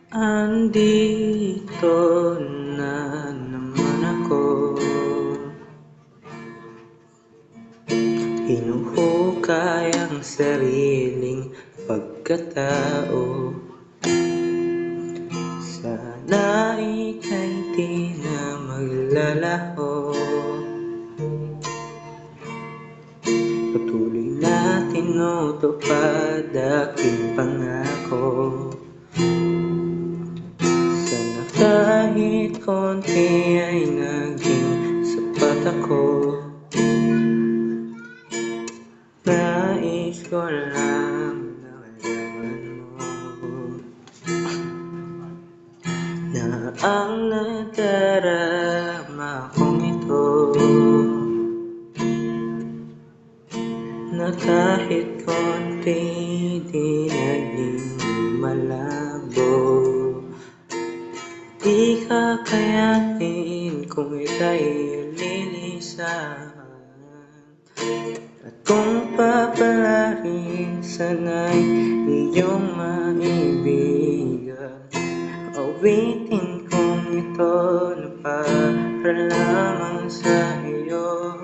Andito na naman ako, hinuhukay ang sariling pagkatao. Sana ika'y di na maglalaho, patuloy na tinutupad aking pangako. Sana kahit konti ay naging sapat ako. Nais ko lang na malaman mo na ang nadarama kong ito, na kahit konti di naging malabo. Di kakayanin kung ika'y lilisan, at kung papalarin sana'y iyong maibigan. Awitin kong ito na para lamang sa iyo,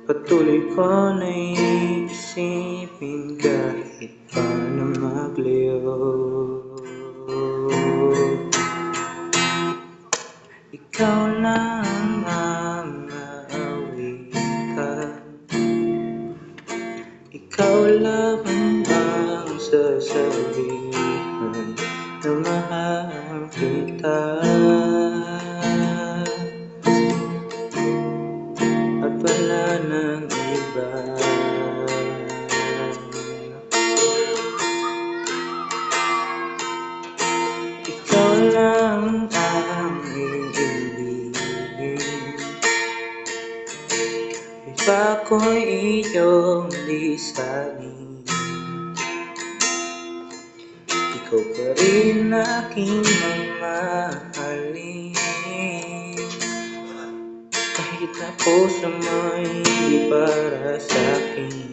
patuloy ko na iisipin kahit pa na maglayo. Ikaw lang ang aawitan, ikaw lang ang sasabihan na mahal kita, at wala nang iba. Ikaw lang ang iibigin, iba ko'y iyong lisanin. Ikaw pa rin aking mamahalin, kahit na puso mo'y di para sa'kin.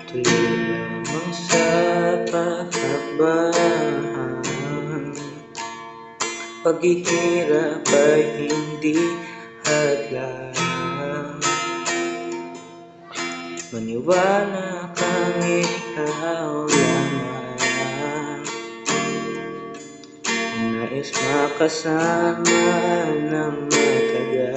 Tuloy lamang sa pagkakbahan, paghihirap ay hindi hadlang. Maniwala kang ikaw lamang, nais makasama ng matagalan.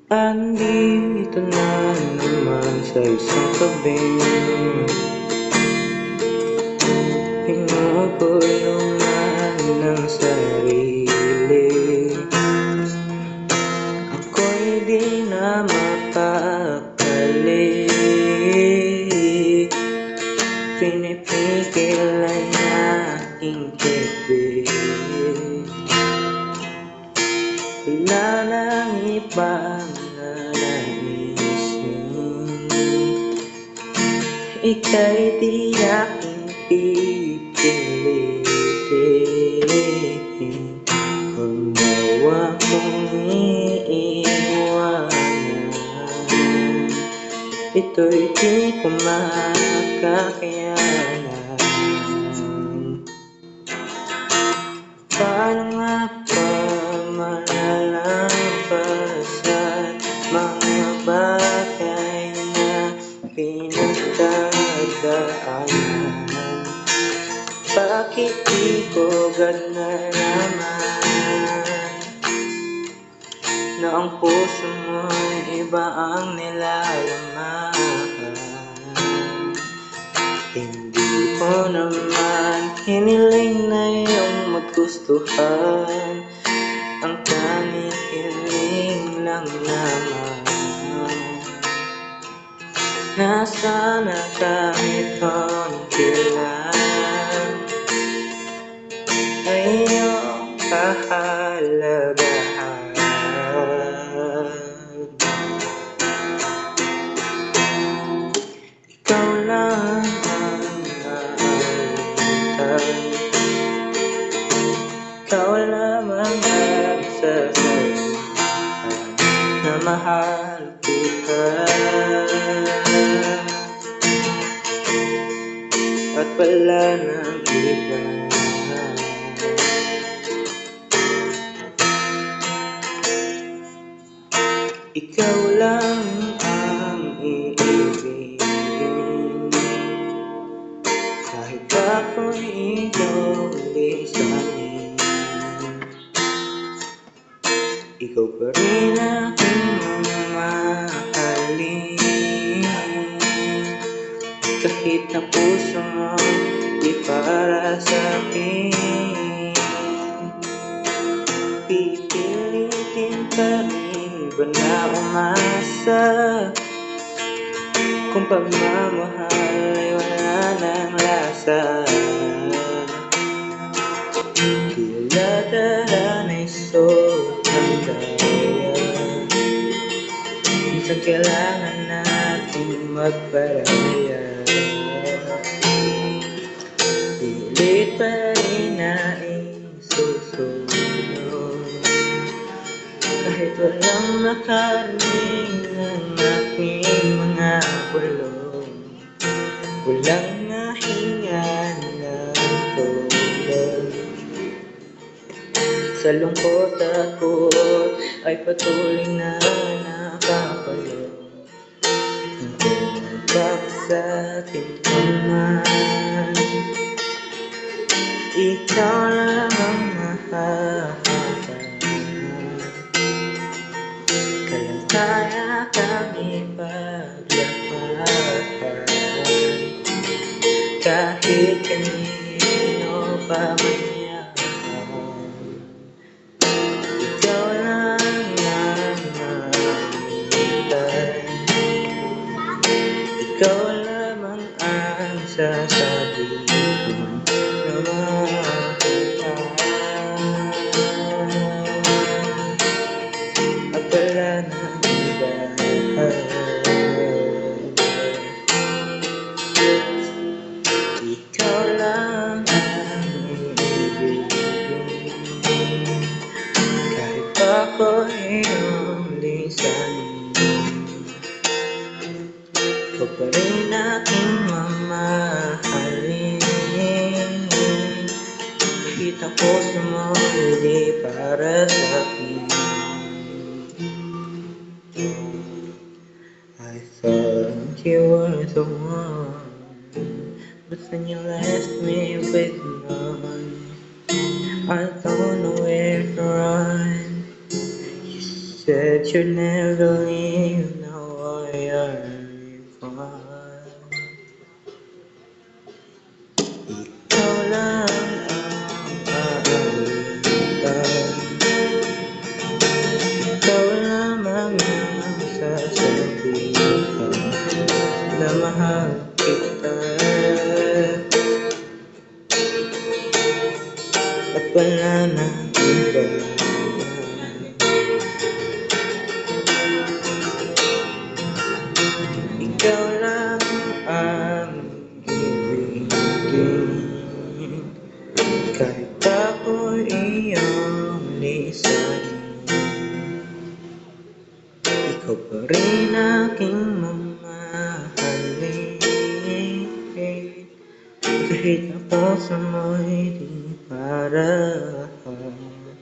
Andito na naman sa isang tabing, pinupulungan ng sarili. Ako'y di na mapakali, pinipigil ang aking bibig. Wala nang ibang nanaisin, ika'y di aking pipilitin. Kung nawa kong iiwanan, ito'y di ko makakayanan. Paano nga ba malalampasan mga bagay na pinagdadaanan? Bakit di ko nalaman na ang puso mo'y iba ang nilalaman? Hindi ko naman hiniling na iyong magustuhan, ang tanging hiling lang naman na sana kahit konti lang ay iyong kahalagahan. mahal kita at wala nang iba. Ikaw lang ang iibigin kahit ako'y iyong lisanin. Ikaw pa rin aking mamahalin kahit na puso mo di para sa'kin. Pipilitin pa rin ba na umasa kung pagmamahal ay wala ng lasa? Tila dahan ay sobrang daya, minsan kailangan natin magparaya. Pilit pa rin na isusunod kahit walang makarinig ng aking mga bulong. Walang nahinga ng tulog sa lungkot ako ay patuloy na nakakulong. Kung sa atin naman, ikaw lang ang mahahagan. Kaya kami paglakad kahit kanino pa man yan. Ikaw lang ang mahintay, ikaw lamang ang sasabihin na mahal at wala nang iba. Ikaw lang ang ibigin kahit ako'y iyong lisanin. Ikaw pa rin aking mamahalin kahit ang puso mo hindi para sa'kin. I thought you were the one, but then you left me with none. I don't know where to run. You said you'd never leave, now why are you gone? Ikaw lang ang aalitan, ikaw lamang ang sasabihan na mahal kita at wala nang iba. Ikaw lang ang ibigin kahit ako'y iyong lisanin. Ikaw pa rin aking mamahalin kahit na puso mo'y di para sa'kin.